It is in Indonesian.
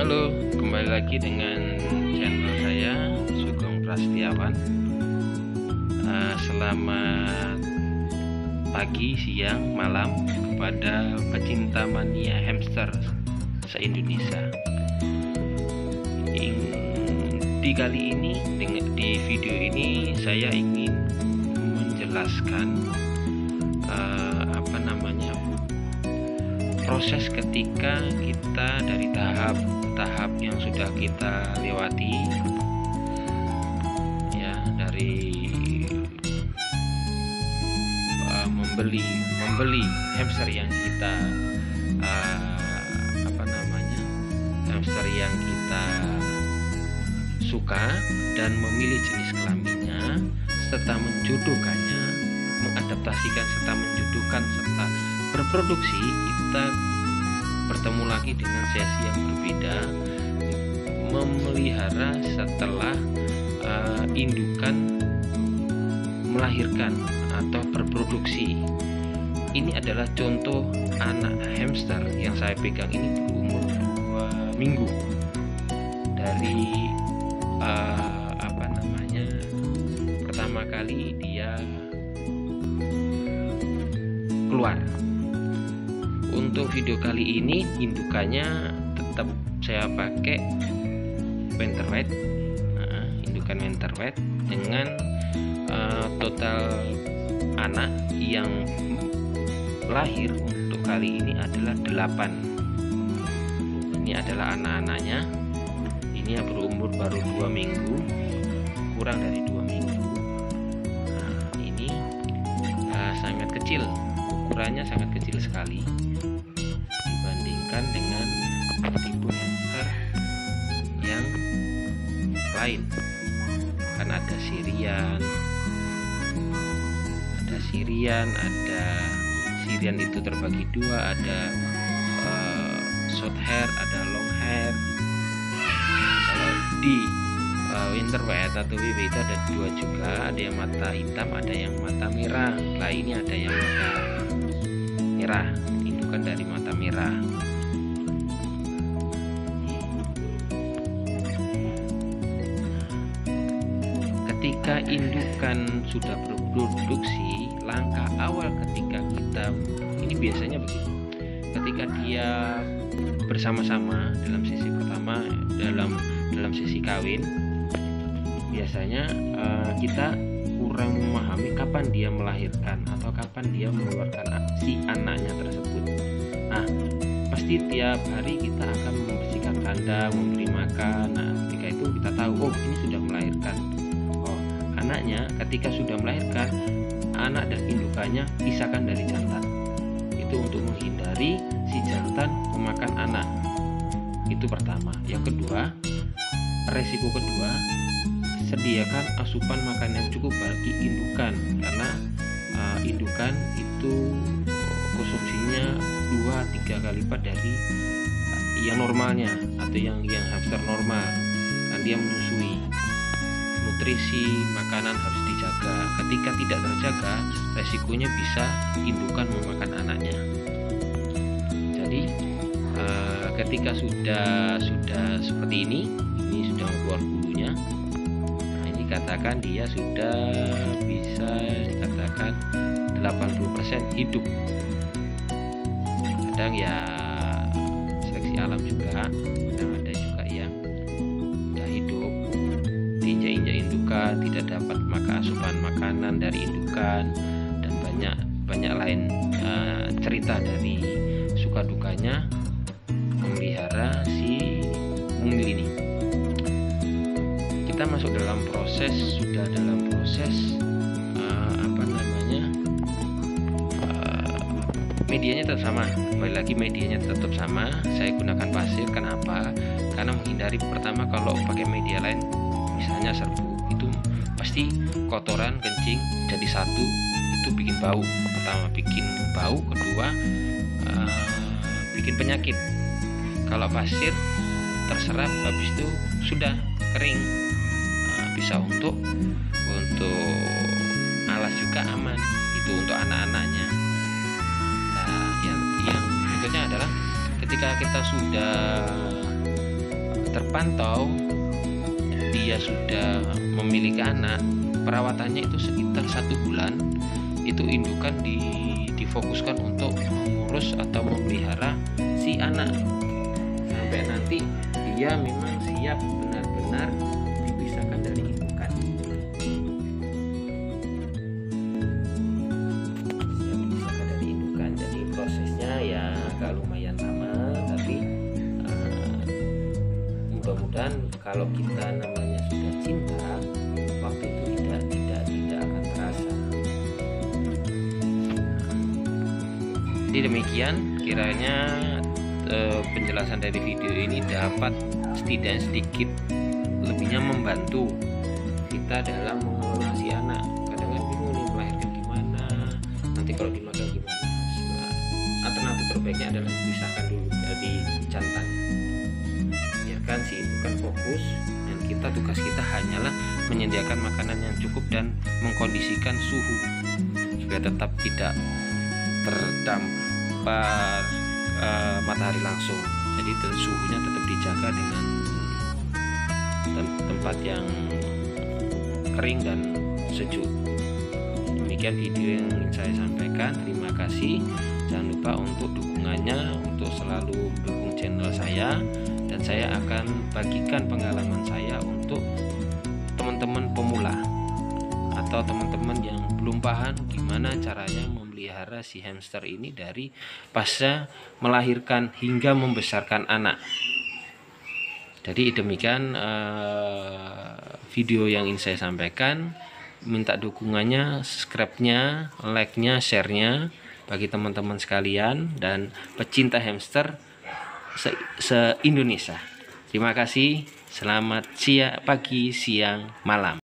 Halo, kembali lagi dengan channel saya Sugeng Prasetyawan. Selamat pagi, siang, malam kepada pecinta mania hamster se-Indonesia. Di kali ini, di video ini saya ingin menjelaskan proses ketika kita dari tahap yang sudah kita lewati, ya, dari membeli hamster yang kita hamster yang kita suka dan memilih jenis kelaminnya serta menjodohkannya, mengadaptasikan serta menjodohkan serta berproduksi. Kita bertemu lagi dengan sesi yang berbeda, memelihara setelah indukan melahirkan atau berproduksi. Ini adalah contoh anak hamster yang saya pegang ini berumur 2 minggu dari pertama kali dia keluar. Untuk video kali ini indukannya tetap saya pakai winter white, indukan winter white dengan total anak yang lahir untuk kali ini adalah 8. Ini adalah anak-anaknya. Ini yang berumur baru 2 minggu, kurang dari 2 minggu. Ini sangat kecil, ukurannya sangat kecil sekali dibandingkan dengan tipe hamster yang lain. Kan ada Syrian itu terbagi dua, ada short hair, ada long hair. Kalau di winter white atau WW itu ada 2 juga, ada yang mata hitam, ada yang mata merah. Nah, ini ada yang mata merah, indukan dari mata merah. Ketika indukan sudah berproduksi, langkah awal ketika kita ini biasanya begini. Ketika dia bersama-sama dalam sesi pertama, dalam sesi kawin, biasanya kita kurang memahami kapan dia melahirkan atau kapan dia mengeluarkan si anaknya tersebut. Nah, pasti tiap hari kita akan membersihkan kandang, memberi makan. Nah, ketika itu kita tahu, oh, ini sudah melahirkan. Oh, anaknya ketika sudah melahirkan, anak dan indukannya pisahkan dari jantan. Itu untuk menghindari si jantan memakan anak. Itu pertama. Yang kedua, resiko kedua, sediakan asupan makan yang cukup bagi indukan, karena indukan itu konsumsinya 2-3 kali lipat dari yang normalnya atau yang hamster normal. Dan dia menyusui. Nutrisi makanan harus dijaga. Ketika tidak terjaga, resikonya bisa indukan memakan anaknya. Jadi ketika sudah seperti ini sudah keluar bulunya. Nah, ini katakan dia sudah bisa dikatakan 80% hidup. Kadang ya seleksi alam juga, kadang ada juga yang sudah hidup diinjak-injak indukan, tidak dapat makan asupan makanan dari indukan, dan banyak lain cerita dari suka dukanya memelihara si mungil ini. Kita masuk dalam proses, medianya tetap sama. Kembali lagi, medianya tetap sama. Saya gunakan pasir. Kenapa? Karena menghindari, pertama, kalau pakai media lain misalnya serbu, itu pasti kotoran kencing jadi satu, itu bikin bau. Pertama bikin bau, kedua bikin penyakit. Kalau pasir terserap, habis itu sudah kering, bisa untuk alas juga aman. Itu untuk anak-anaknya. Nah, yang berikutnya adalah ketika kita sudah terpantau dia sudah memiliki anak, perawatannya itu sekitar 1 bulan. Itu indukan difokuskan untuk mengurus atau memelihara si anak sampai nanti dia memang siap benar-benar dipisahkan dari indukan. Siap dipisahkan dari indukan. Jadi prosesnya ya agak lumayan lama, tapi mudah-mudahan kalau kita namanya sudah cinta, waktu itu tidak akan terasa. Jadi demikian kiranya penjelasan dari video ini dapat setidaknya sedikit lebihnya membantu kita dalam mengelola si anak. Kadang kan bingung nih melahirkan gimana, nanti kalau dimakan gimana. Alternatif terbaiknya adalah dipisahkan dulu dari jantan. Biarkan si indukan fokus, dan tugas kita hanyalah menyediakan makanan yang cukup dan mengkondisikan suhu supaya tetap tidak terdampar matahari langsung. Jadi suhunya tetap dijaga dengan tempat yang kering dan sejuk. Demikian video yang ingin saya sampaikan. Terima kasih. Jangan lupa untuk dukungannya, untuk selalu mendukung channel saya, dan saya akan bagikan pengalaman saya untuk teman-teman pemula atau teman-teman yang belum paham gimana caranya memelihara si hamster ini dari pasca melahirkan hingga membesarkan anak. Jadi demikian video yang ingin saya sampaikan. Minta dukungannya, subscribe-nya, like-nya, share-nya bagi teman-teman sekalian dan pecinta hamster se-Indonesia. Terima kasih. Selamat pagi, siang, malam.